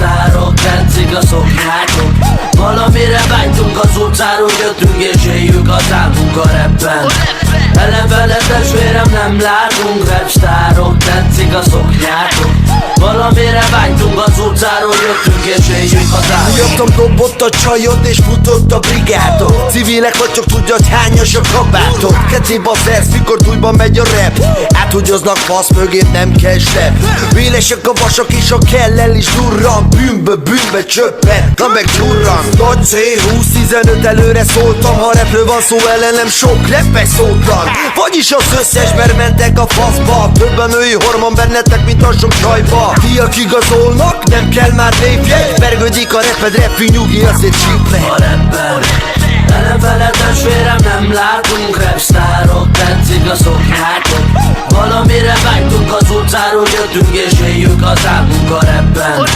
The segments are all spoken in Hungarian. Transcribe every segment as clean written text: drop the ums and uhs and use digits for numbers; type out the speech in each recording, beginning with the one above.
rapsztárok, tetszik a szoknyátok. Valamire vágytunk, az utcáról jöttünk és éljük az álmunk a rapben. Ellenfele testvérem, nem látunk, rapsztárok, tetszik a szoknyátok. Valamire vágytunk, az utcáról jöttünk és éljük az álmunk. Jöttem, dobott a csajod és futott a brigádot. Civilek vagyok, tudja, hogy hányos a kabátot. Kecébb a vers, mikor túlban megy a rap. Áthúgyoznak fasz mögé, nem kell step. Vélesek a vasak és a kell el is durran. Bűnbe csöppen, na meg csurran. Nagy C20-15 előre szóltam. Ha repről van szó, ellenem sok repes szótlan. Vagyis az összes, mert mentek a faszba. Többen női hormon bennetek, mint a sok csajba. Tiak igazolnak, nem kell már névjegy. Vergődik a reped, repi nyugi, azért csípve. A rapben ellenfele testvérem, nem látunk, rapsztárok, tetszik a szoknyátok. Valamire vágytunk, az utcáról jöttünk és éljük az álmunk a rapben.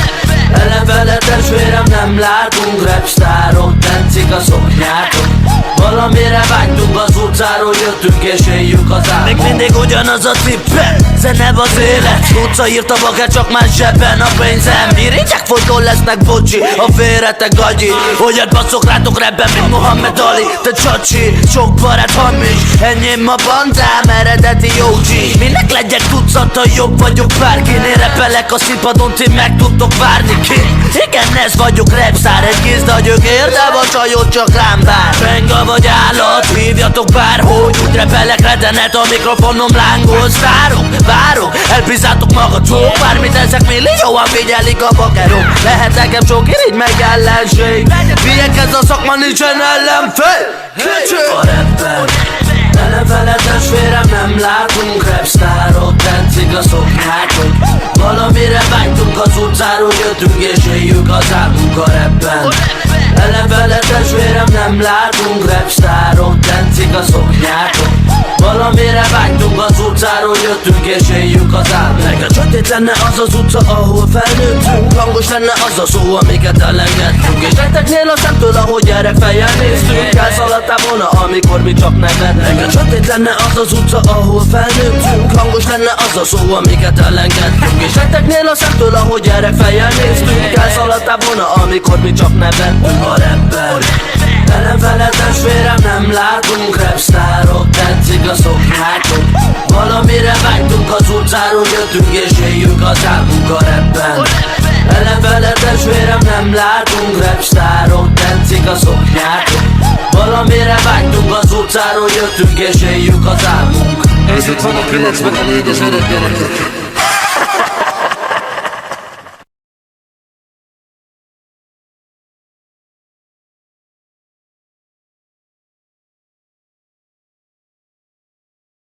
Ellenfele testvérem, nem látunk, rapsztárok, tetszik a szoknyátok. Valamire vágytunk, az utcáról jöttünk és éljük az álmunk. Még mindig ugyanaz a tippen, zene az élet. Utca írta magát, csak más zsebben a pénzem. Irigyek folyton lesznek, bocsi, a félretek gagyi. Olyat baszok rátok rapben, mint Mohamed Ali. Te csacsi, sok barát hamis, enyém a bandám, eredeti OG. Minek legyek tucattal, jobb vagyok bárkinél. Repelek a színpadon, ti meg tudtok várni ki. Igen, ez vagyok rapsztár, egy gizda gyökér, de a csajod csak rám vár. Benga vagy állat, hívjatok bárhogy. Úgy repelek redenet, a mikrofonom lángol. Szárok, várok, elbízátok magatok. Bármit ezek millióan figyelik a bakerok. Lehet nekem sok irigy meg ellenség. Miek ez a szakma, nincsen ellenfél. A rapben ellenfele testvérem, nem látunk, rapsztárok, tetszik a szoknyátok. Valamire vágytunk, az utcáról jöttünk és éljük az álmunk a rapben. Ellenfele testvérem, nem látunk, rapsztárok, tetszik a szoknyátok. Valamire vágytunk, az utcáról jöttünk és éljük az álmunk. Neked sötét lenne az az utca, ahol felnőttünk. Hangos lenne az a szó, amiket elengedtünk. És nekteknél a szemtől, ahogy gyerek fejjel néztünk. Elszaladtál volna, amikor mi csak nevetnek. Neked sötét lenne az az utca, ahol felnőttünk. Hangos lenne az a szó, amiket elengedtünk. És nekteknél a szemtől, ahogy gyerek fejjel néztünk. Elszaladtál volna, amikor mi csak nevettünk. A rapben ellenfele testvérem, nem látunk, rapsztárok, tetszik a szoknyátok. Valamire vágytunk, az utcáról jöttünk és éljük az álmunk a rapben. Ellenfele testvérem, nem látunk, rapsztárok, tetszik a szoknyátok. Valamire vágytunk, az utcáról jöttünk és éljük az álmunk. Ez itt van a 9-ben a 4000 gyerekek.